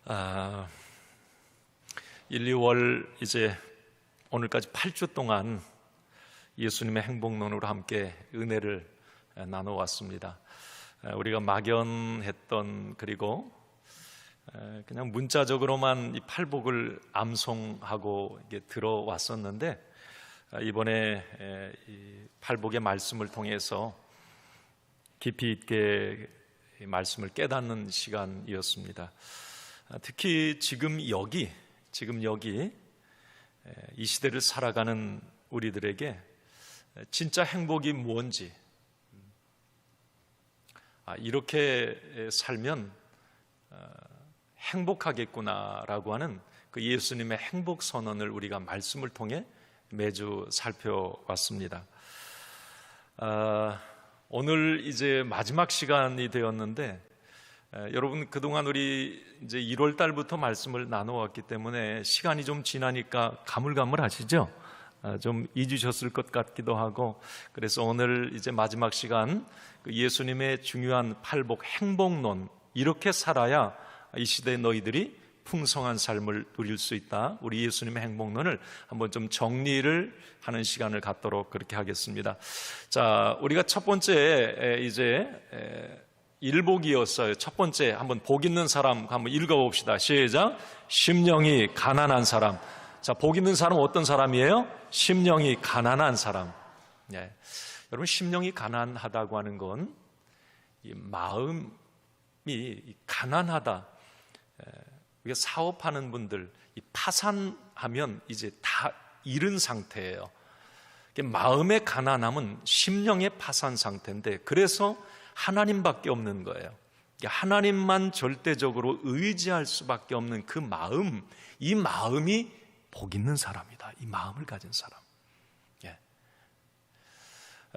아, 1, 2월 이제 오늘까지 8주 동안 예수님의 행복론으로 함께 은혜를 나눠왔습니다. 우리가 막연했던, 그리고 그냥 문자적으로만 이 팔복을 암송하고 들어왔었는데, 이번에 이 팔복의 말씀을 통해서 깊이 있게 말씀을 깨닫는 시간이었습니다. 특히 지금 여기 이 시대를 살아가는 우리들에게 진짜 행복이 무엇인지, 이렇게 살면 행복하겠구나라고 하는 그 예수님의 행복 선언을 우리가 말씀을 통해 매주 살펴왔습니다. 오늘 이제 마지막 시간이 되었는데, 여러분 그동안 우리 이제 1월 달부터 말씀을 나눠왔기 때문에 시간이 좀 지나니까 가물가물하시죠? 좀 잊으셨을 것 같기도 하고, 그래서 오늘 이제 마지막 시간 예수님의 중요한 팔복 행복론, 이렇게 살아야 이 시대의 너희들이 풍성한 삶을 누릴 수 있다, 우리 예수님의 행복론을 한번 좀 정리를 하는 시간을 갖도록 그렇게 하겠습니다. 자, 우리가 첫 번째 이제 일복이었어요. 첫 번째, 한번 복 있는 사람 한번 읽어봅시다. 시작. 심령이 가난한 사람. 자, 복 있는 사람은 어떤 사람이에요? 심령이 가난한 사람. 네. 여러분, 심령이 가난하다고 하는 건 이 마음이 가난하다. 우리가 사업하는 분들, 이 파산하면 이제 다 잃은 상태예요. 마음의 가난함은 심령의 파산 상태인데, 그래서 하나님밖에 없는 거예요. 하나님만 절대적으로 의지할 수밖에 없는 그 마음, 이 마음이 복 있는 사람이다. 이 마음을 가진 사람.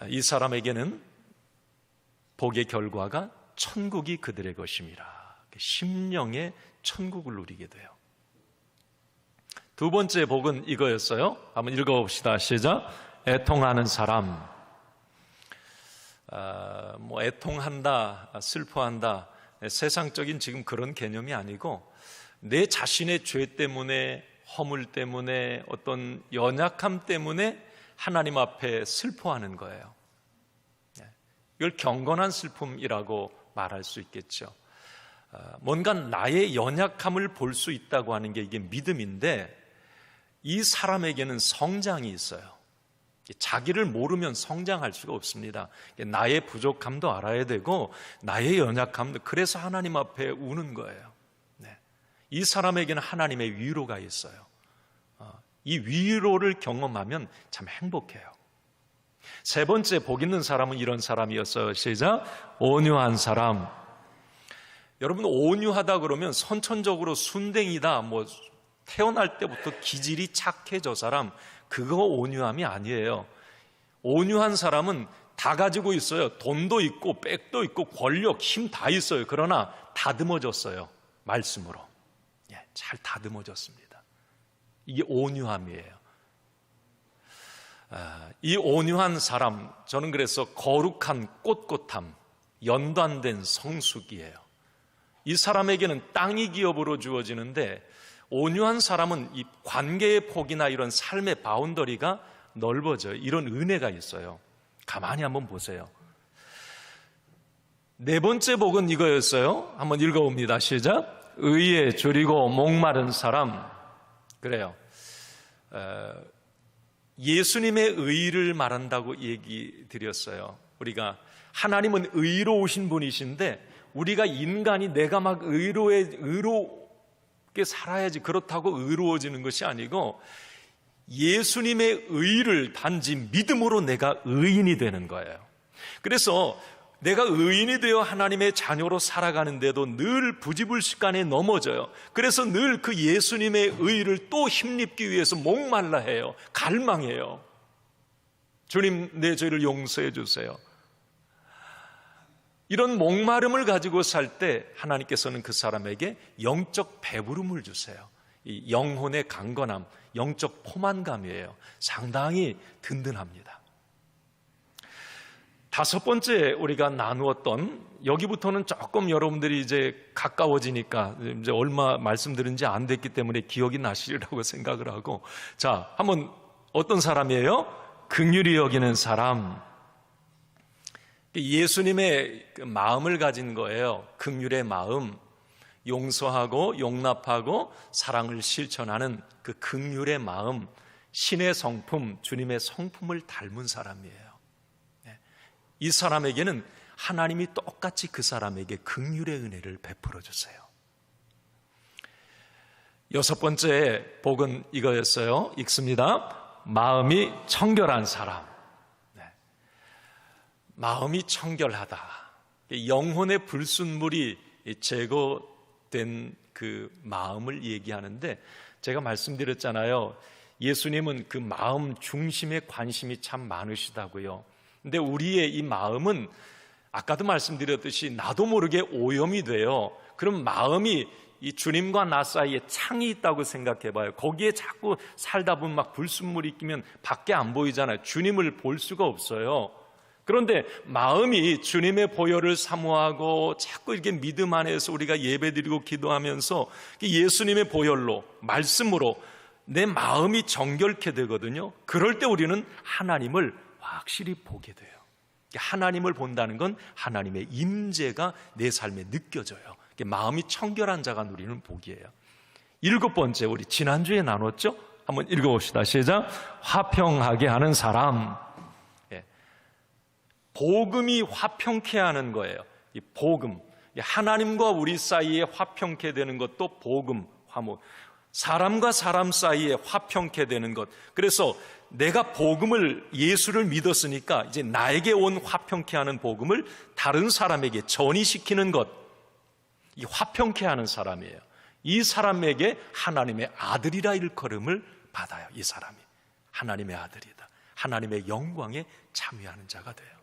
이 사람에게는 복의 결과가 천국이 그들의 것임이라. 심령의 천국을 누리게 돼요. 두 번째 복은 이거였어요. 한번 읽어봅시다. 시작. 애통하는 사람. 애통한다, 슬퍼한다, 세상적인 지금 그런 개념이 아니고, 내 자신의 죄 때문에, 허물 때문에, 어떤 연약함 때문에 하나님 앞에 슬퍼하는 거예요. 이걸 경건한 슬픔이라고 말할 수 있겠죠. 뭔가 나의 연약함을 볼 수 있다고 하는 게 이게 믿음인데, 이 사람에게는 성장이 있어요. 자기를 모르면 성장할 수가 없습니다. 나의 부족함도 알아야 되고 나의 연약함도, 그래서 하나님 앞에 우는 거예요. 이 사람에게는 하나님의 위로가 있어요. 이 위로를 경험하면 참 행복해요. 세 번째 복 있는 사람은 이런 사람이었어요. 시작. 온유한 사람. 여러분, 온유하다 그러면 선천적으로 순댕이다, 태어날 때부터 기질이 착해 저 사람, 그거 온유함이 아니에요. 온유한 사람은 다 가지고 있어요. 돈도 있고 백도 있고 권력, 힘 다 있어요. 그러나 다듬어졌어요. 말씀으로. 잘 다듬어졌습니다. 이게 온유함이에요. 이 온유한 사람, 저는 그래서 거룩한 꼿꼿함, 연단된 성숙이에요. 이 사람에게는 땅이 기업으로 주어지는데, 온유한 사람은 이 관계의 폭이나 이런 삶의 바운더리가 넓어져요. 이런 은혜가 있어요. 가만히 한번 보세요. 네 번째 복은 이거였어요. 한번 읽어봅니다. 시작. 의에 줄이고 목마른 사람. 그래요. 예수님의 의를 말한다고 얘기 드렸어요. 우리가 하나님은 의로우신 분이신데, 우리가 인간이 내가 막 의롭게 살아야지, 그렇다고 의로워지는 것이 아니고, 예수님의 의를 단지 믿음으로 내가 의인이 되는 거예요. 그래서 내가 의인이 되어 하나님의 자녀로 살아가는데도 늘 부지불식간에 넘어져요. 그래서 늘 그 예수님의 의를 또 힘입기 위해서 목말라 해요. 갈망해요. 주님, 내 죄를 용서해 주세요. 이런 목마름을 가지고 살 때 하나님께서는 그 사람에게 영적 배부름을 주세요. 이 영혼의 강건함, 영적 포만감이에요. 상당히 든든합니다. 다섯 번째 우리가 나누었던 여기부터는 조금 여러분들이 이제 가까워지니까 이제 얼마 말씀드린지 안 됐기 때문에 기억이 나시리라고 생각을 하고, 자, 한번 어떤 사람이에요? 긍휼히 여기는 사람. 예수님의 그 마음을 가진 거예요. 긍휼의 마음, 용서하고 용납하고 사랑을 실천하는 그 긍휼의 마음, 신의 성품, 주님의 성품을 닮은 사람이에요. 이 사람에게는 하나님이 똑같이 그 사람에게 긍휼의 은혜를 베풀어 주세요. 6번째 복은 이거였어요. 읽습니다. 마음이 청결한 사람. 마음이 청결하다. 영혼의 불순물이 제거된 그 마음을 얘기하는데, 제가 말씀드렸잖아요. 예수님은 그 마음 중심에 관심이 참 많으시다고요. 근데 우리의 이 마음은 아까도 말씀드렸듯이 나도 모르게 오염이 돼요. 그럼 마음이 이 주님과 나 사이에 창이 있다고 생각해 봐요. 거기에 자꾸 살다 보면 막 불순물이 끼면 밖에 안 보이잖아요. 주님을 볼 수가 없어요. 그런데 마음이 주님의 보혈을 사모하고 자꾸 이렇게 믿음 안에서 우리가 예배드리고 기도하면서 예수님의 보혈로, 말씀으로 내 마음이 정결케 되거든요. 그럴 때 우리는 하나님을 확실히 보게 돼요. 하나님을 본다는 건 하나님의 임재가 내 삶에 느껴져요. 마음이 청결한 자가 누리는 복이에요. 7번째, 우리 지난주에 나눴죠? 한번 읽어봅시다. 시작. 화평하게 하는 사람. 복음이 화평케 하는 거예요. 이 복음, 하나님과 우리 사이에 화평케 되는 것도 복음, 화목. 사람과 사람 사이에 화평케 되는 것. 그래서 내가 복음을, 예수를 믿었으니까 이제 나에게 온 화평케 하는 복음을 다른 사람에게 전이시키는 것, 이 화평케 하는 사람이에요. 이 사람에게 하나님의 아들이라 일컬음을 받아요. 이 사람이 하나님의 아들이다. 하나님의 영광에 참여하는 자가 돼요.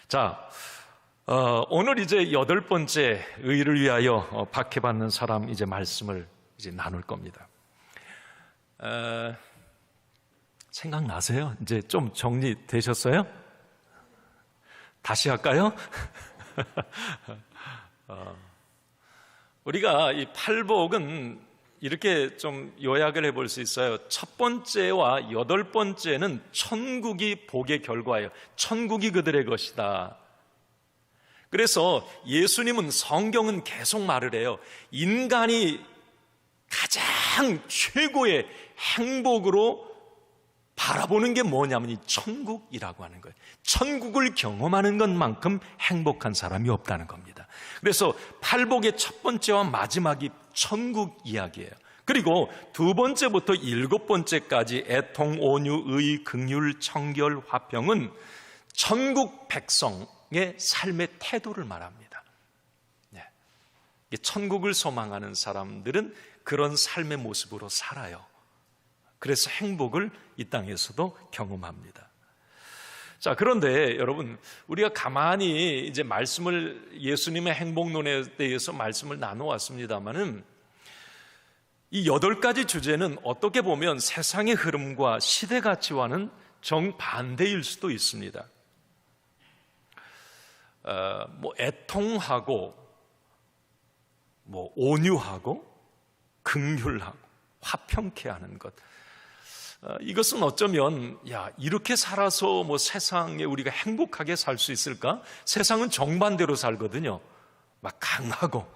자, 오늘 이제 8번째 의를 위하여 박해받는 사람 이제 말씀을 이제 나눌 겁니다. 생각나세요? 이제 좀 정리되셨어요? 다시 할까요? 우리가 이 팔복은 이렇게 좀 요약을 해볼 수 있어요. 첫 번째와 8번째는 천국이 복의 결과예요. 천국이 그들의 것이다. 그래서 예수님은, 성경은 계속 말을 해요. 인간이 가장 최고의 행복으로 바라보는 게 뭐냐면 이 천국이라고 하는 거예요. 천국을 경험하는 것만큼 행복한 사람이 없다는 겁니다. 그래서 팔복의 첫 번째와 마지막이 천국 이야기예요. 그리고 2번째부터 7번째까지 애통, 온유, 의, 긍휼, 청결, 화평은 천국 백성의 삶의 태도를 말합니다. 천국을 소망하는 사람들은 그런 삶의 모습으로 살아요. 그래서 행복을 이 땅에서도 경험합니다. 자, 그런데 여러분, 우리가 가만히 이제 말씀을, 예수님의 행복론에 대해서 말씀을 나눠왔습니다만은 이 8가지 주제는 어떻게 보면 세상의 흐름과 시대 가치와는 정반대일 수도 있습니다. 애통하고, 온유하고, 긍휼하고, 화평케 하는 것. 이것은 어쩌면, 이렇게 살아서 세상에 우리가 행복하게 살 수 있을까? 세상은 정반대로 살거든요. 막 강하고,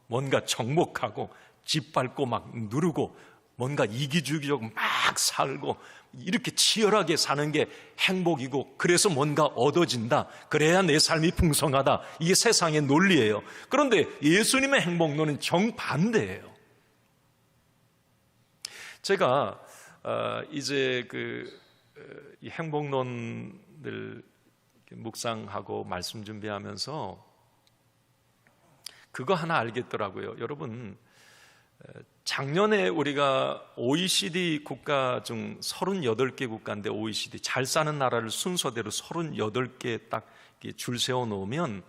뭔가 정복하고, 짓밟고 막 누르고, 뭔가 이기주의적으로 막 살고, 이렇게 치열하게 사는 게 행복이고, 그래서 뭔가 얻어진다. 그래야 내 삶이 풍성하다. 이게 세상의 논리예요. 그런데 예수님의 행복론은 정반대예요. 제가 이제 이 행복론을 묵상하고 말씀 준비하면서 그거 하나 알겠더라고요. 여러분, 작년에 우리가 OECD 국가 중 38개 국가인데, OECD 잘 사는 나라를 순서대로 38개 딱 줄 세워 놓으면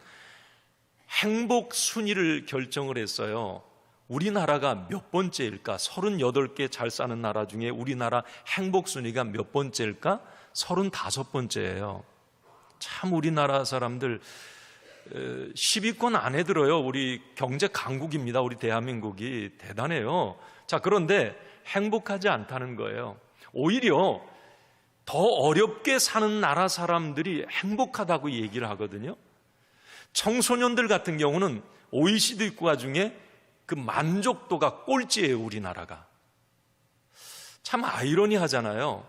행복 순위를 결정을 했어요. 우리나라가 몇 번째일까? 38개 잘 사는 나라 중에 우리나라 행복 순위가 몇 번째일까? 35번째예요. 참 우리나라 사람들 10위권 안에 들어요. 우리 경제 강국입니다. 우리 대한민국이 대단해요. 자, 그런데 행복하지 않다는 거예요. 오히려 더 어렵게 사는 나라 사람들이 행복하다고 얘기를 하거든요. 청소년들 같은 경우는 OECD 국가 중에 그 만족도가 꼴찌예요, 우리나라가. 참 아이러니하잖아요.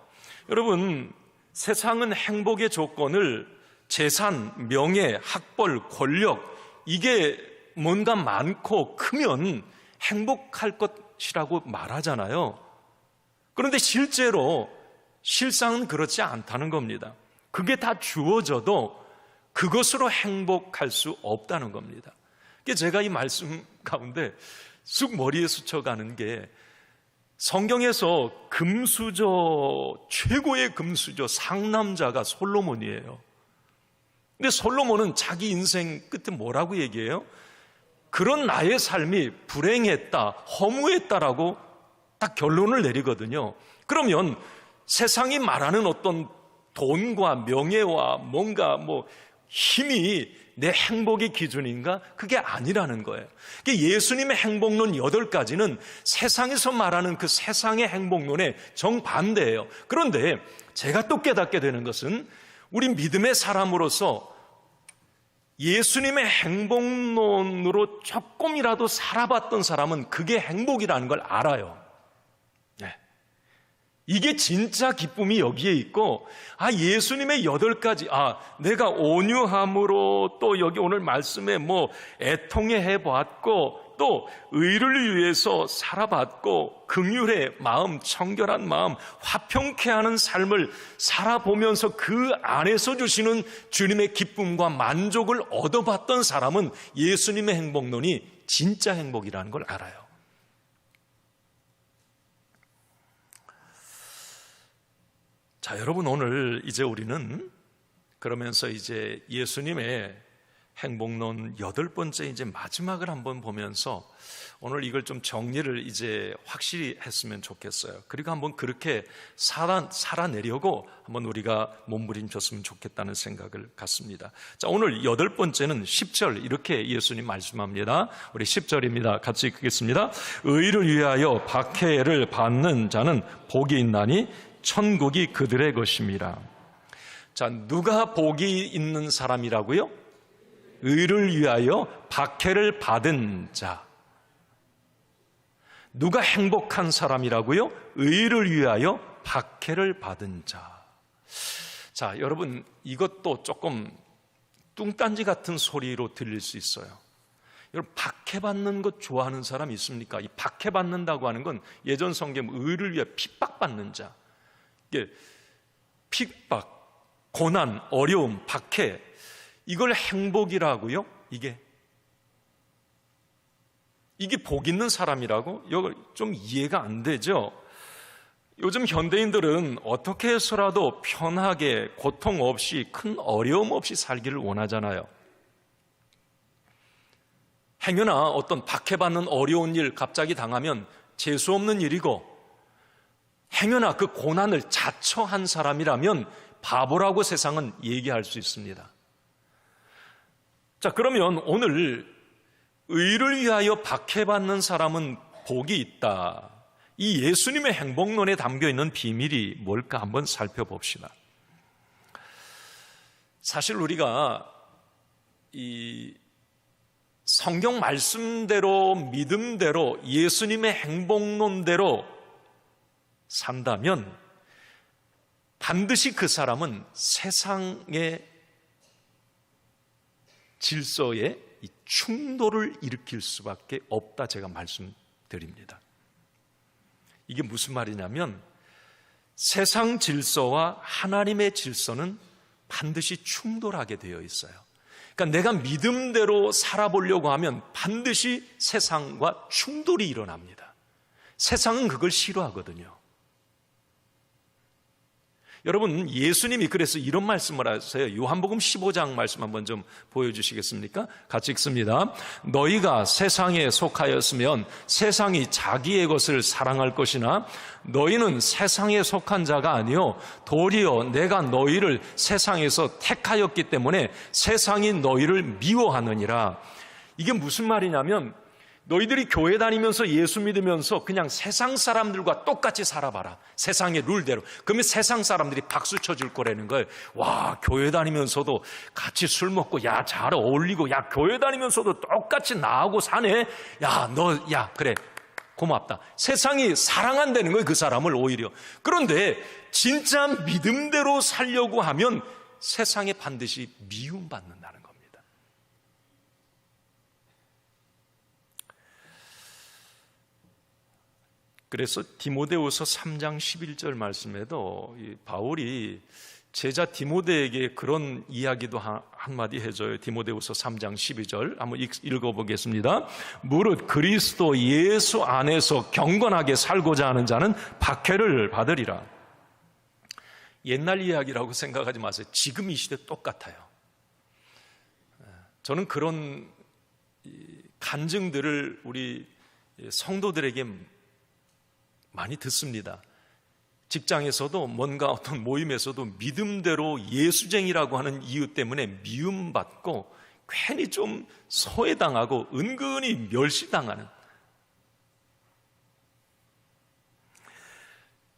여러분, 세상은 행복의 조건을 재산, 명예, 학벌, 권력, 이게 뭔가 많고 크면 행복할 것이라고 말하잖아요. 그런데 실상은 그렇지 않다는 겁니다. 그게 다 주어져도 그것으로 행복할 수 없다는 겁니다. 제가 이 말씀 가운데 쑥 머리에 스쳐가는 게, 성경에서 금수저, 최고의 금수저 상남자가 솔로몬이에요. 근데 솔로몬은 자기 인생 끝에 뭐라고 얘기해요? 그런 나의 삶이 불행했다, 허무했다라고 딱 결론을 내리거든요. 그러면 세상이 말하는 어떤 돈과 명예와 뭔가 힘이 내 행복의 기준인가? 그게 아니라는 거예요. 예수님의 행복론 8가지는 세상에서 말하는 그 세상의 행복론의 정반대예요. 그런데 제가 또 깨닫게 되는 것은, 우리 믿음의 사람으로서 예수님의 행복론으로 조금이라도 살아봤던 사람은 그게 행복이라는 걸 알아요. 이게 진짜 기쁨이 여기에 있고, 예수님의 8가지, 내가 온유함으로, 또 여기 오늘 말씀에 애통해 해봤고, 또 의를 위해서 살아봤고, 긍휼의 마음, 청결한 마음, 화평케 하는 삶을 살아보면서 그 안에서 주시는 주님의 기쁨과 만족을 얻어봤던 사람은 예수님의 행복론이 진짜 행복이라는 걸 알아요. 자, 여러분, 오늘 이제 우리는 그러면서 이제 예수님의 행복론 8번째 이제 마지막을 한번 보면서 오늘 이걸 좀 정리를 이제 확실히 했으면 좋겠어요. 그리고 한번 그렇게 살아내려고 한번 우리가 몸부림쳤으면 좋겠다는 생각을 갖습니다. 자, 오늘 8번째는 10절, 이렇게 예수님 말씀합니다. 우리 10절입니다. 같이 읽겠습니다. 의를 위하여 박해를 받는 자는 복이 있나니 천국이 그들의 것입니다. 자, 누가 복이 있는 사람이라고요? 의를 위하여 박해를 받은 자. 누가 행복한 사람이라고요? 의를 위하여 박해를 받은 자. 자, 여러분, 이것도 조금 뚱딴지 같은 소리로 들릴 수 있어요. 여러분, 박해받는 것 좋아하는 사람 있습니까? 이 박해받는다고 하는 건 예전 성경 의를 위해 핍박받는 자, 핍박, 고난, 어려움, 박해, 이걸 행복이라고요? 이게 복 있는 사람이라고? 이거 좀 이해가 안 되죠? 요즘 현대인들은 어떻게 해서라도 편하게, 고통 없이, 큰 어려움 없이 살기를 원하잖아요. 행여나 어떤 박해받는 어려운 일 갑자기 당하면 재수 없는 일이고, 행여나 그 고난을 자처한 사람이라면 바보라고 세상은 얘기할 수 있습니다. 자, 그러면 오늘 의를 위하여 박해받는 사람은 복이 있다, 이 예수님의 행복론에 담겨있는 비밀이 뭘까 한번 살펴봅시다. 사실 우리가 이 성경 말씀대로, 믿음대로, 예수님의 행복론대로 산다면 반드시 그 사람은 세상의 질서에 이 충돌을 일으킬 수밖에 없다, 제가 말씀드립니다. 이게 무슨 말이냐면, 세상 질서와 하나님의 질서는 반드시 충돌하게 되어 있어요. 그러니까 내가 믿음대로 살아보려고 하면 반드시 세상과 충돌이 일어납니다. 세상은 그걸 싫어하거든요. 여러분, 예수님이 그래서 이런 말씀을 하세요. 요한복음 15장 말씀 한번 좀 보여주시겠습니까? 같이 읽습니다. 너희가 세상에 속하였으면 세상이 자기의 것을 사랑할 것이나 너희는 세상에 속한 자가 아니요 도리어 내가 너희를 세상에서 택하였기 때문에 세상이 너희를 미워하느니라. 이게 무슨 말이냐면, 너희들이 교회 다니면서 예수 믿으면서 그냥 세상 사람들과 똑같이 살아봐라. 세상의 룰대로. 그러면 세상 사람들이 박수 쳐줄 거라는 거예요. 와, 교회 다니면서도 같이 술 먹고, 야, 잘 어울리고, 야, 교회 다니면서도 똑같이 나하고 사네. 야, 그래. 고맙다. 세상이 사랑한다는 거예요, 그 사람을 오히려. 그런데 진짜 믿음대로 살려고 하면 세상에 반드시 미움받는다는 겁니다. 그래서 디모데후서 3장 11절 말씀에도 바울이 제자 디모데에게 그런 이야기도 한마디 해줘요. 디모데후서 3장 12절 한번 읽어보겠습니다. 무릇 그리스도 예수 안에서 경건하게 살고자 하는 자는 박해를 받으리라. 옛날 이야기라고 생각하지 마세요. 지금 이 시대 똑같아요. 저는 그런 간증들을 우리 성도들에게 많이 듣습니다. 직장에서도 뭔가 어떤 모임에서도 믿음대로 예수쟁이라고 하는 이유 때문에 미움받고 괜히 좀 소외당하고 은근히 멸시당하는.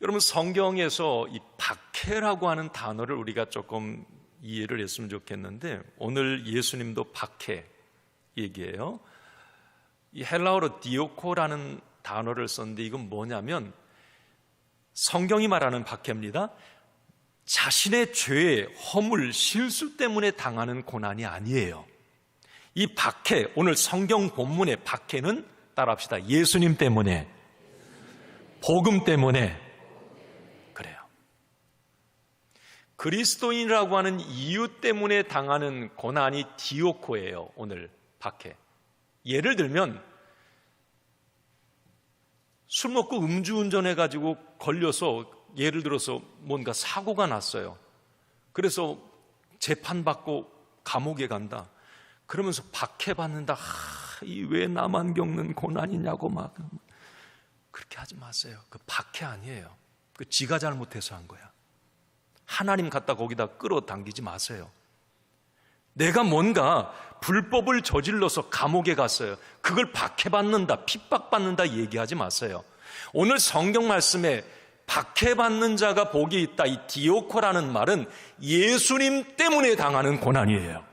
여러분, 성경에서 이 박해라고 하는 단어를 우리가 조금 이해를 했으면 좋겠는데, 오늘 예수님도 박해 얘기해요. 이 헬라어로 디오코라는 단어를 썼는데 이건 뭐냐면 성경이 말하는 박해입니다. 자신의 죄, 허물, 실수 때문에 당하는 고난이 아니에요. 이 박해, 오늘 성경 본문의 박해는 따라합시다. 예수님 때문에, 복음 때문에 그래요. 그리스도인이라고 하는 이유 때문에 당하는 고난이 디오코예요. 오늘 박해. 예를 들면 술 먹고 음주운전해가지고 걸려서 예를 들어서 뭔가 사고가 났어요. 그래서 재판받고 감옥에 간다. 그러면서 박해받는다. 이 왜 나만 겪는 고난이냐고 막. 그렇게 하지 마세요. 그 박해 아니에요. 그 지가 잘못해서 한 거야. 하나님 갖다 거기다 끌어당기지 마세요. 내가 뭔가 불법을 저질러서 감옥에 갔어요. 그걸 박해받는다, 핍박받는다 얘기하지 마세요. 오늘 성경 말씀에 박해받는 자가 복이 있다, 이 디오코라는 말은 예수님 때문에 당하는 고난이에요.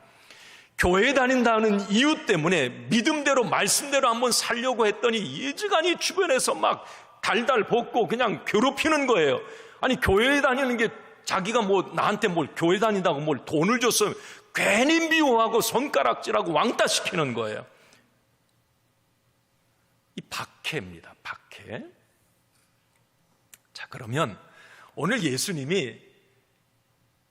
교회 다닌다는 이유 때문에 믿음대로 말씀대로 한번 살려고 했더니 이지간히 주변에서 막 달달 볶고 그냥 괴롭히는 거예요. 아니, 교회에 다니는 게 자기가 뭐 나한테 뭘 교회 다닌다고 뭘 돈을 줬으면 괜히 미워하고 손가락질하고 왕따 시키는 거예요. 이 박해입니다. 박해. 자, 그러면 오늘 예수님이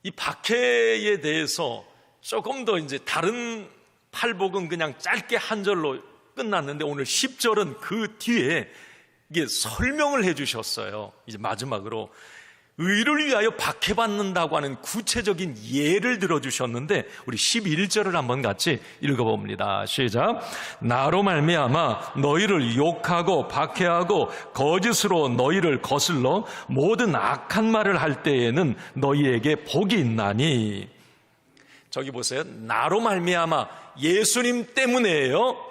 이 박해에 대해서 조금 더 이제 다른 팔복은 그냥 짧게 한 절로 끝났는데 오늘 10절은 그 뒤에 이게 설명을 해 주셨어요. 이제 마지막으로 의를 위하여 박해받는다고 하는 구체적인 예를 들어주셨는데 우리 11절을 한번 같이 읽어봅니다. 시작. 나로 말미암아 너희를 욕하고 박해하고 거짓으로 너희를 거슬러 모든 악한 말을 할 때에는 너희에게 복이 있나니. 저기 보세요. 나로 말미암아, 예수님 때문에요.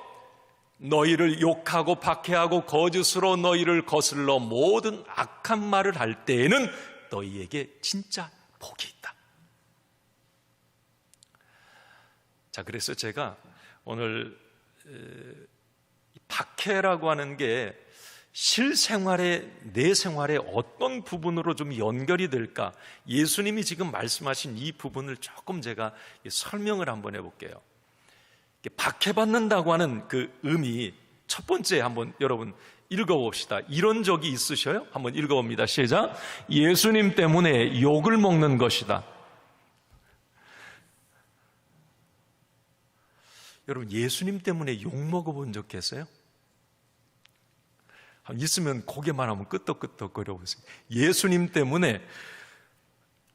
너희를 욕하고 박해하고 거짓으로 너희를 거슬러 모든 악한 말을 할 때에는 너희에게 진짜 복이 있다. 자, 그래서 제가 오늘 박해라고 하는 게 실생활에, 내 생활에 어떤 부분으로 좀 연결이 될까, 예수님이 지금 말씀하신 이 부분을 조금 제가 설명을 한번 해볼게요. 박해받는다고 하는 그 의미, 첫 번째 한번 여러분 읽어봅시다. 이런 적이 있으셔요? 한번 읽어봅니다. 시작. 예수님 때문에 욕을 먹는 것이다. 여러분, 예수님 때문에 욕 먹어본 적 계세요? 있으면 고개만 하면 끄떡끄떡거려 보세요. 예수님 때문에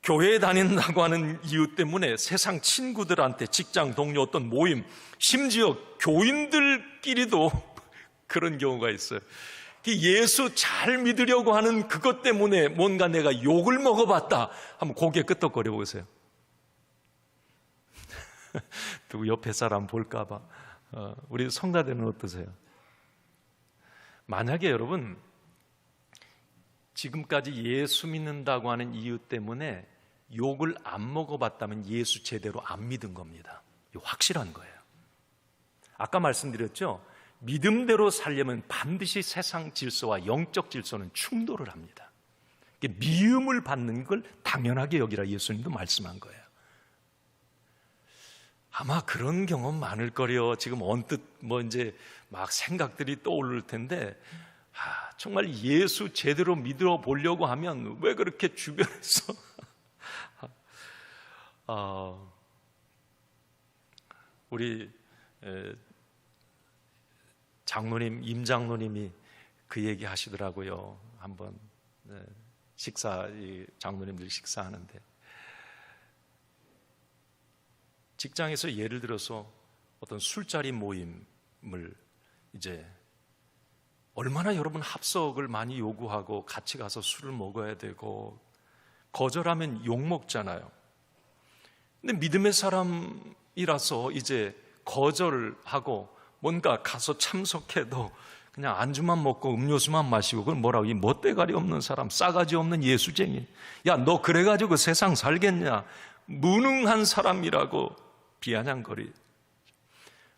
교회에 다닌다고 하는 이유 때문에 세상 친구들한테, 직장 동료, 어떤 모임, 심지어 교인들끼리도 그런 경우가 있어요. 예수 잘 믿으려고 하는 그것 때문에 뭔가 내가 욕을 먹어봤다 하면 고개 끄덕거려 보세요. 누구 옆에 사람 볼까봐. 우리 성가대는 어떠세요? 만약에 여러분 지금까지 예수 믿는다고 하는 이유 때문에 욕을 안 먹어봤다면 예수 제대로 안 믿은 겁니다. 이거 확실한 거예요. 아까 말씀드렸죠? 믿음대로 살려면 반드시 세상 질서와 영적 질서는 충돌을 합니다. 미움을 받는 걸 당연하게 여기라 예수님도 말씀한 거예요. 아마 그런 경험 많을 거려. 지금 언뜻 이제 막 생각들이 떠오를 텐데, 정말 예수 제대로 믿어 보려고 하면 왜 그렇게 주변에서 우리 장로님, 임장로님이 그 얘기 하시더라고요. 한번 장로님들 식사하는데, 직장에서 예를 들어서 어떤 술자리 모임을 이제 얼마나 여러분 합석을 많이 요구하고 같이 가서 술을 먹어야 되고, 거절하면 욕 먹잖아요. 근데 믿음의 사람이라서 이제 거절하고 뭔가 가서 참석해도 그냥 안주만 먹고 음료수만 마시고, 그걸 뭐라고, 이 멋대가리 없는 사람, 싸가지 없는 예수쟁이, 야 너 그래가지고 그 세상 살겠냐, 무능한 사람이라고 비아냥거리.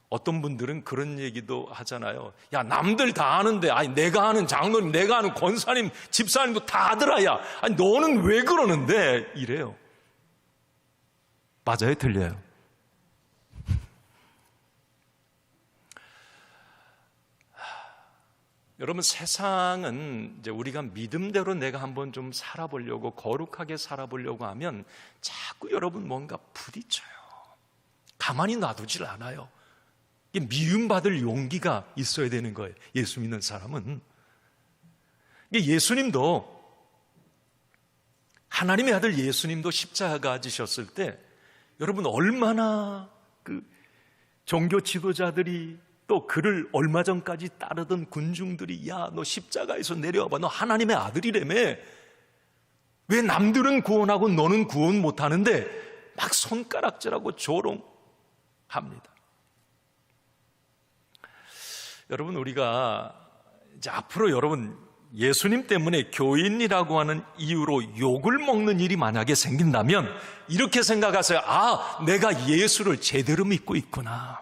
어떤 분들은 그런 얘기도 하잖아요. 야 남들 다 아는데, 아니 내가 아는 장로님, 내가 아는 권사님, 집사님도 다 아더라야, 아니 너는 왜 그러는데, 이래요. 맞아요, 틀려요? 여러분, 세상은 이제 우리가 믿음대로 내가 한번 좀 살아보려고, 거룩하게 살아보려고 하면 자꾸 여러분 뭔가 부딪혀요. 가만히 놔두질 않아요. 미움받을 용기가 있어야 되는 거예요. 예수 믿는 사람은. 예수님도, 하나님의 아들 예수님도 십자가 지셨을 때 여러분 얼마나 그 종교 지도자들이, 또 그를 얼마 전까지 따르던 군중들이, 야 너 십자가에서 내려와봐, 너 하나님의 아들이라며, 왜 남들은 구원하고 너는 구원 못하는데, 막 손가락질하고 조롱합니다. 여러분, 우리가 이제 앞으로 여러분 예수님 때문에 교인이라고 하는 이유로 욕을 먹는 일이 만약에 생긴다면 이렇게 생각하세요. 내가 예수를 제대로 믿고 있구나.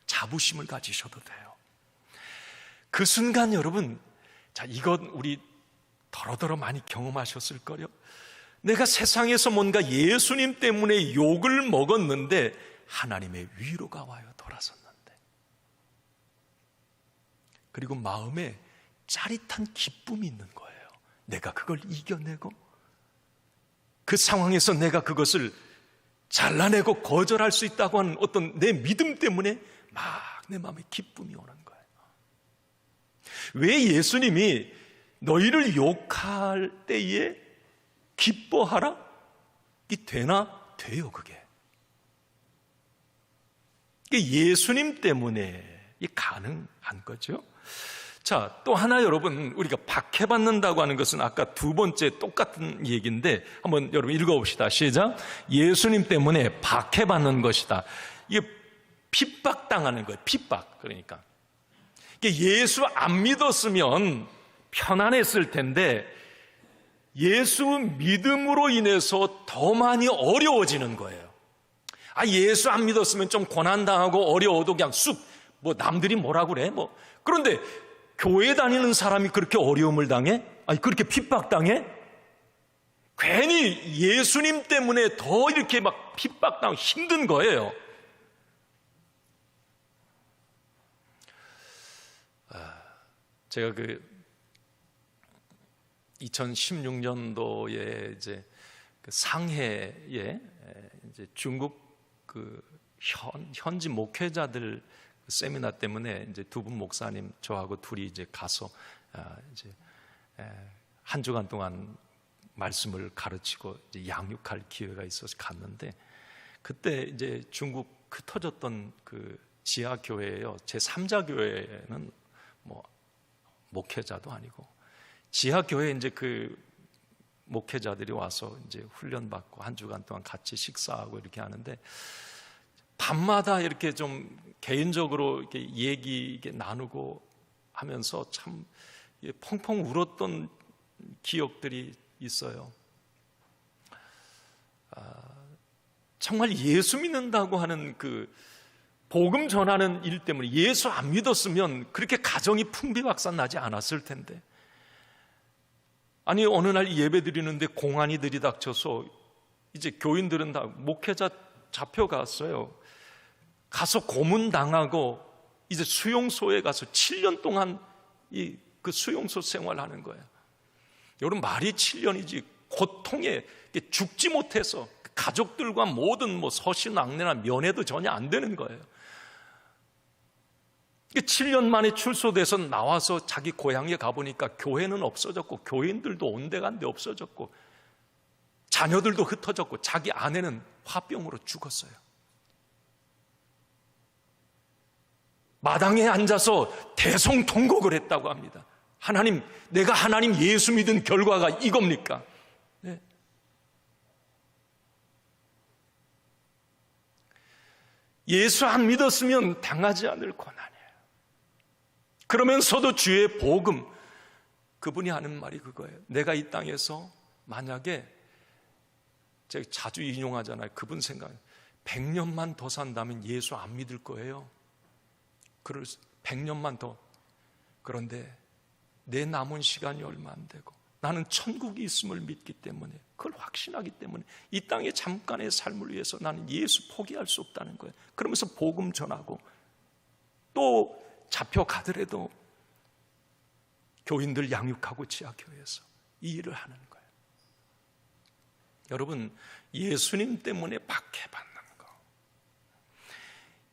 자부심을 가지셔도 돼요. 그 순간 여러분, 이건 우리 더러더러 많이 경험하셨을 거요. 내가 세상에서 뭔가 예수님 때문에 욕을 먹었는데 하나님의 위로가 와요. 돌아섰는데. 그리고 마음에 짜릿한 기쁨이 있는 거예요. 내가 그걸 이겨내고, 그 상황에서 내가 그것을 잘라내고 거절할 수 있다고 하는 어떤 내 믿음 때문에 막 내 마음에 기쁨이 오는 거예요. 왜 예수님이 너희를 욕할 때에 기뻐하라? 이 되나? 돼요, 그게. 이게 예수님 때문에 가능한 거죠. 자, 또 하나 여러분, 우리가 박해받는다고 하는 것은 아까 두 번째 똑같은 얘기인데 한번 여러분 읽어봅시다. 시작. 예수님 때문에 박해받는 것이다. 이게 핍박당하는 거예요. 핍박. 그러니까 예수 안 믿었으면 편안했을 텐데 예수 믿음으로 인해서 더 많이 어려워지는 거예요. 예수 안 믿었으면 좀 고난당하고 어려워도 그냥 남들이 뭐라 그래? 그런데 교회 다니는 사람이 그렇게 어려움을 당해? 그렇게 핍박당해? 괜히 예수님 때문에 더 이렇게 막 핍박당하고 힘든 거예요. 제가 2016년도에 이제 상해에 이제 중국 현지 목회자들 세미나 때문에 이제 두 분 목사님 저하고 둘이 이제 가서 이제 한 주간 동안 말씀을 가르치고 이제 양육할 기회가 있어서 갔는데, 그때 이제 중국 흩어졌던 그 지하 교회예요. 제 3자 교회는 뭐 목회자도 아니고, 지하 교회에 이제 그 목회자들이 와서 이제 훈련받고 한 주간 동안 같이 식사하고 이렇게 하는데, 밤마다 이렇게 좀 개인적으로 이렇게 얘기 나누고 하면서 참 펑펑 울었던 기억들이 있어요. 정말 예수 믿는다고 하는 그 복음 전하는 일 때문에, 예수 안 믿었으면 그렇게 가정이 풍비박산 나지 않았을 텐데, 아니 어느 날 예배 드리는데 공안이 들이닥쳐서 이제 교인들은 다 목회자 잡혀갔어요. 가서 고문당하고 이제 수용소에 가서 7년 동안 그 수용소 생활하는 거예요. 여러분, 말이 7년이지 고통에 죽지 못해서 가족들과 모든 뭐 서신왕래나 면회도 전혀 안 되는 거예요. 7년 만에 출소돼서 나와서 자기 고향에 가보니까 교회는 없어졌고, 교인들도 온데간데 없어졌고, 자녀들도 흩어졌고, 자기 아내는 화병으로 죽었어요. 마당에 앉아서 대성통곡을 했다고 합니다. 하나님, 내가 하나님 예수 믿은 결과가 이겁니까? 네. 예수 안 믿었으면 당하지 않을 고난이에요. 그러면서도 주의 복음, 그분이 하는 말이 그거예요. 내가 이 땅에서 만약에, 제가 자주 인용하잖아요. 그분 생각, 100년만 더 산다면 예수 안 믿을 거예요. 100년만 더. 그런데 내 남은 시간이 얼마 안 되고 나는 천국이 있음을 믿기 때문에, 그걸 확신하기 때문에 이 땅의 잠깐의 삶을 위해서 나는 예수 포기할 수 없다는 거예요. 그러면서 복음 전하고, 또 잡혀가더라도 교인들 양육하고 지하교회에서 이 일을 하는 거예요. 여러분, 예수님 때문에 박해받는 거,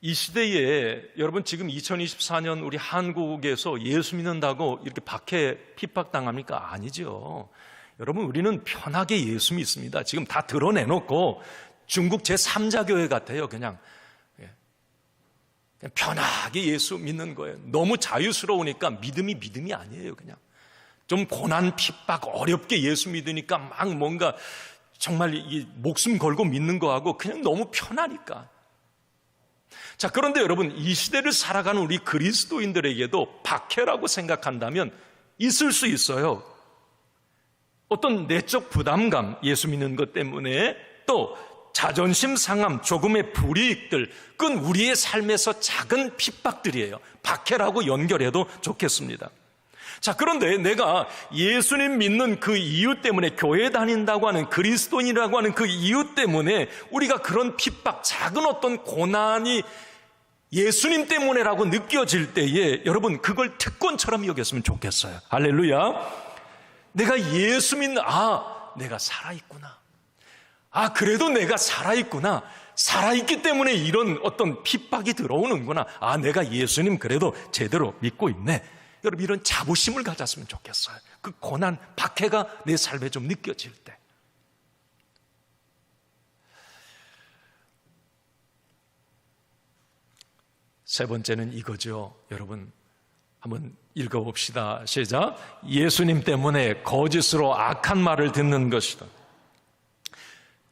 이 시대에 여러분 지금 2024년 우리 한국에서 예수 믿는다고 이렇게 박해 핍박당합니까? 아니죠. 여러분, 우리는 편하게 예수 믿습니다. 지금 다 드러내놓고 중국 제3자 교회 같아요. 그냥 편하게 예수 믿는 거예요. 너무 자유스러우니까 믿음이 아니에요. 그냥 좀 고난 핍박 어렵게 예수 믿으니까 막 뭔가 정말 이 목숨 걸고 믿는 거하고 그냥 너무 편하니까. 자, 그런데 여러분, 이 시대를 살아가는 우리 그리스도인들에게도 박해라고 생각한다면 있을 수 있어요. 어떤 내적 부담감, 예수 믿는 것 때문에, 또 자존심 상함, 조금의 불이익들, 그건 우리의 삶에서 작은 핍박들이에요. 박해라고 연결해도 좋겠습니다. 자, 그런데 내가 예수님 믿는 그 이유 때문에, 교회 다닌다고 하는 그리스도인이라고 하는 그 이유 때문에 우리가 그런 핍박, 작은 어떤 고난이 예수님 때문에라고 느껴질 때에 여러분, 그걸 특권처럼 여겼으면 좋겠어요. 할렐루야. 내가 예수 믿는, 내가 살아있구나. 그래도 내가 살아있구나. 살아있기 때문에 이런 어떤 핍박이 들어오는구나. 내가 예수님 그래도 제대로 믿고 있네. 여러분, 이런 자부심을 가졌으면 좋겠어요. 그 고난, 박해가 내 삶에 좀 느껴질 때. 세 번째는 이거죠. 여러분, 한번 읽어봅시다. 시작. 예수님 때문에 거짓으로 악한 말을 듣는 것이다.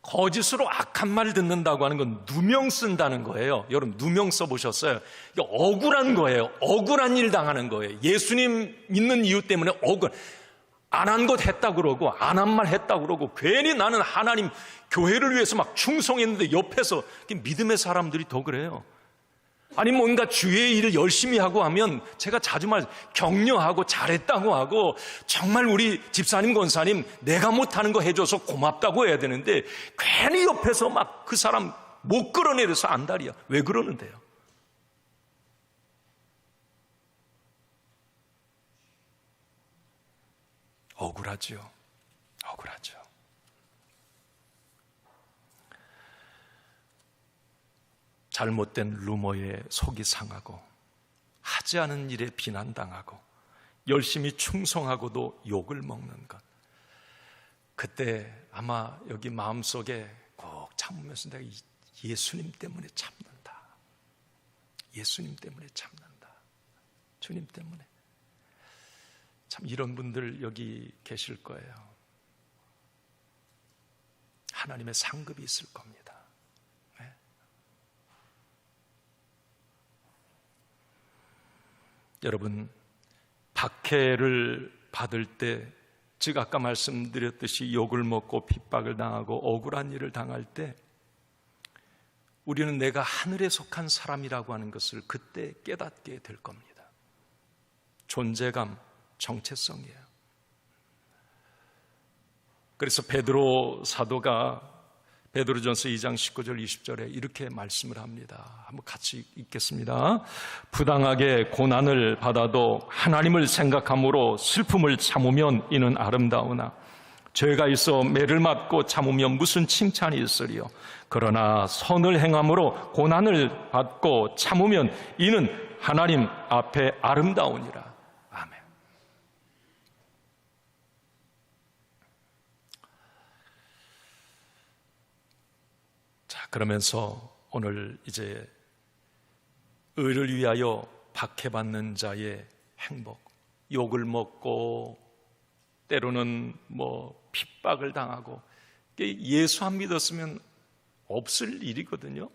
거짓으로 악한 말을 듣는다고 하는 건 누명 쓴다는 거예요. 여러분, 누명 써보셨어요? 이게 억울한 거예요. 억울한 일 당하는 거예요. 예수님 믿는 이유 때문에 안 한 것 했다 그러고, 안 한 말 했다 그러고, 괜히 나는 하나님 교회를 위해서 막 충성했는데 옆에서 믿음의 사람들이 더 그래요. 아니, 뭔가 주의 일을 열심히 하고 하면 제가 자주 격려하고 잘했다고 하고, 정말 우리 집사님, 권사님 내가 못하는 거 해줘서 고맙다고 해야 되는데, 괜히 옆에서 막 그 사람 못 끌어내려서 안달이야. 왜 그러는데요? 억울하죠. 억울하죠. 잘못된 루머에 속이 상하고, 하지 않은 일에 비난당하고, 열심히 충성하고도 욕을 먹는 것, 그때 아마 여기 마음속에 꼭 참으면서 내가 예수님 때문에 참는다. 예수님 때문에 참는다. 주님 때문에. 참 이런 분들 여기 계실 거예요. 하나님의 상급이 있을 겁니다. 네. 여러분, 박해를 받을 때, 즉 아까 말씀드렸듯이 욕을 먹고 핍박을 당하고 억울한 일을 당할 때 우리는 내가 하늘에 속한 사람이라고 하는 것을 그때 깨닫게 될 겁니다. 존재감, 정체성이에요. 그래서 베드로 사도가 베드로전서 2장 19절 20절에 이렇게 말씀을 합니다. 한번 같이 읽겠습니다. 부당하게 고난을 받아도 하나님을 생각함으로 슬픔을 참으면 이는 아름다우나 죄가 있어 매를 맞고 참으면 무슨 칭찬이 있으리요. 그러나 선을 행함으로 고난을 받고 참으면 이는 하나님 앞에 아름다우니라. 아멘. 자, 그러면서 오늘 이제 의를 위하여 박해받는 자의 행복, 욕을 먹고 때로는 핍박을 당하고, 예수 안 믿었으면 없을 일이거든요.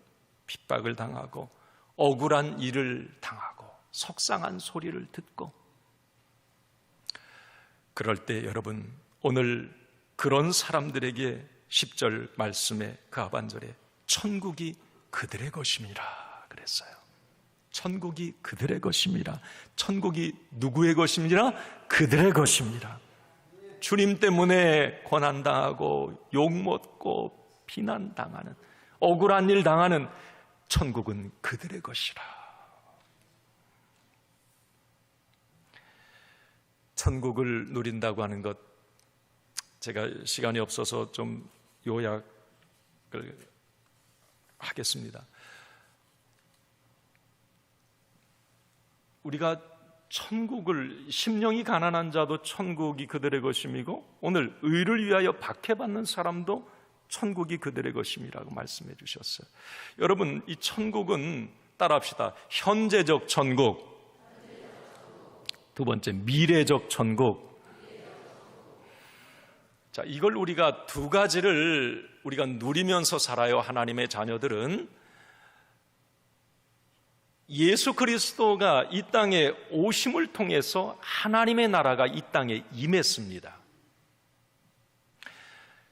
핍박을 당하고 억울한 일을 당하고 속상한 소리를 듣고. 그럴 때 여러분, 오늘 그런 사람들에게 10절 말씀에 그 하반절에 천국이 그들의 것임이라 그랬어요. 천국이 그들의 것임이라. 천국이 누구의 것임이라? 그들의 것입니다. 주님 때문에 고난당하고 욕먹고 비난당하는, 억울한 일 당하는 천국은 그들의 것이라. 천국을 누린다고 하는 것, 제가 시간이 없어서 좀 요약을 하겠습니다. 우리가 천국을, 심령이 가난한 자도 천국이 그들의 것임이고, 오늘 의를 위하여 박해받는 사람도 천국이 그들의 것임이라고 말씀해 주셨어요. 여러분, 이 천국은 따라합시다. 현재적 천국, 두 번째 미래적 천국. 자, 이걸 우리가 두 가지를 우리가 누리면서 살아요. 하나님의 자녀들은 예수 그리스도가 이 땅에 오심을 통해서 하나님의 나라가 이 땅에 임했습니다.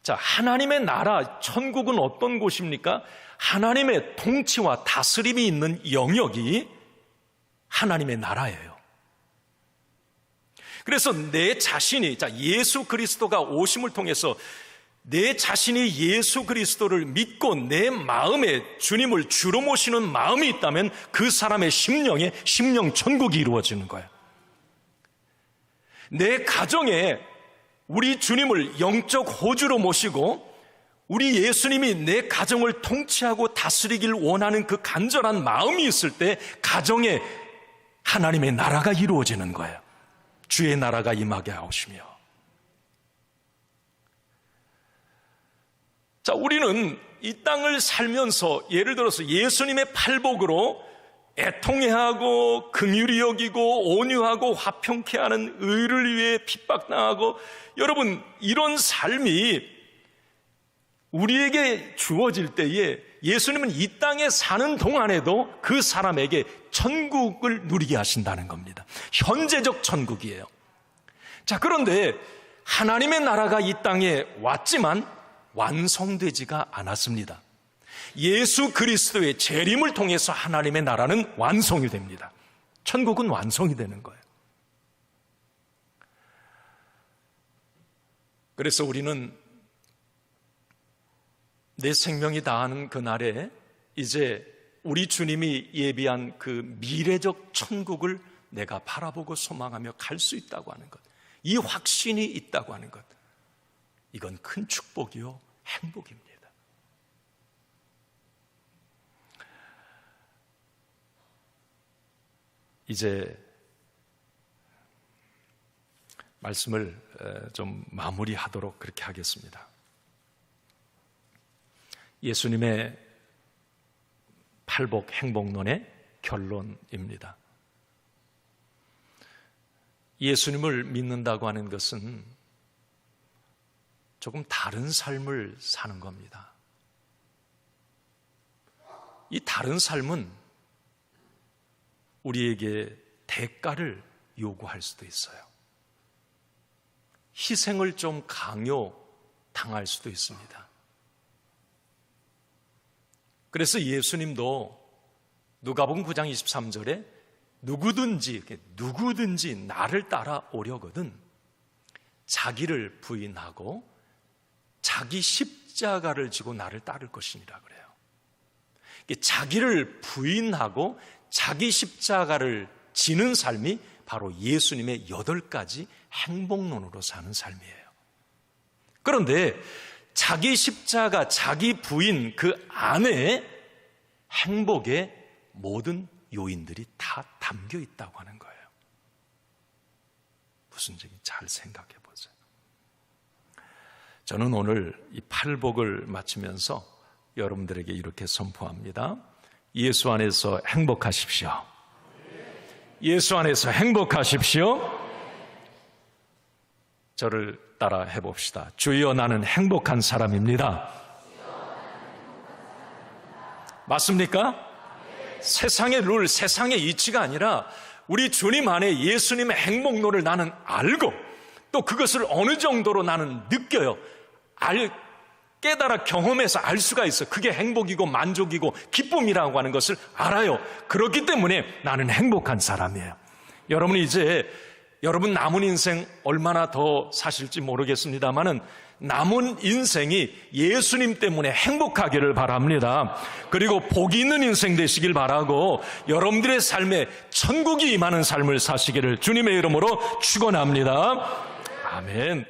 자, 하나님의 나라, 천국은 어떤 곳입니까? 하나님의 통치와 다스림이 있는 영역이 하나님의 나라예요. 그래서 내 자신이, 예수 그리스도가 오심을 통해서 내 자신이 예수 그리스도를 믿고 내 마음에 주님을 주로 모시는 마음이 있다면 그 사람의 심령에 심령 천국이 이루어지는 거예요. 내 가정에 우리 주님을 영적 호주로 모시고 우리 예수님이 내 가정을 통치하고 다스리길 원하는 그 간절한 마음이 있을 때 가정에 하나님의 나라가 이루어지는 거예요. 주의 나라가 임하게 하시며. 자, 우리는 이 땅을 살면서 예를 들어서 예수님의 팔복으로 애통해하고 긍휼히 여기고 온유하고 화평케 하는 의를 위해 핍박당하고, 여러분, 이런 삶이 우리에게 주어질 때에 예수님은 이 땅에 사는 동안에도 그 사람에게 천국을 누리게 하신다는 겁니다. 현재적 천국이에요. 자, 그런데 하나님의 나라가 이 땅에 왔지만 완성되지가 않았습니다. 예수 그리스도의 재림을 통해서 하나님의 나라는 완성이 됩니다. 천국은 완성이 되는 거예요. 그래서 우리는 내 생명이 다하는 그날에 이제 우리 주님이 예비한 그 미래적 천국을 내가 바라보고 소망하며 갈 수 있다고 하는 것, 이 확신이 있다고 하는 것, 이건 큰 축복이요 행복입니다. 이제 말씀을 좀 마무리하도록 그렇게 하겠습니다. 예수님의 팔복 행복론의 결론입니다. 예수님을 믿는다고 하는 것은 조금 다른 삶을 사는 겁니다. 이 다른 삶은 우리에게 대가를 요구할 수도 있어요. 희생을 좀 강요당할 수도 있습니다. 그래서 예수님도 누가복음 9장 23절에 누구든지 나를 따라오려거든 자기를 부인하고 자기 십자가를 지고 나를 따를 것이니라 그래요. 자기를 부인하고 자기 십자가를 지는 삶이 바로 예수님의 8가지 행복론으로 사는 삶이에요. 그런데 자기 십자가, 자기 부인 그 안에 행복의 모든 요인들이 다 담겨 있다고 하는 거예요. 무슨 얘기인지 잘 생각해 보세요. 저는 오늘 이 팔복을 마치면서 여러분들에게 이렇게 선포합니다. 예수 안에서 행복하십시오. 예수 안에서 행복하십시오. 저를 따라 해봅시다. 주여, 나는 행복한 사람입니다. 맞습니까? 세상의 룰, 세상의 이치가 아니라 우리 주님 안에 예수님의 행복론을 나는 알고 또 그것을 어느 정도로 나는 느껴요. 깨달아 경험해서 알 수가 있어. 그게 행복이고 만족이고 기쁨이라고 하는 것을 알아요. 그렇기 때문에 나는 행복한 사람이에요. 여러분이 이제 여러분 남은 인생 얼마나 더 사실지 모르겠습니다만은 남은 인생이 예수님 때문에 행복하기를 바랍니다. 그리고 복이 있는 인생 되시길 바라고 여러분들의 삶에 천국이 임하는 삶을 사시기를 주님의 이름으로 축원합니다. 아멘.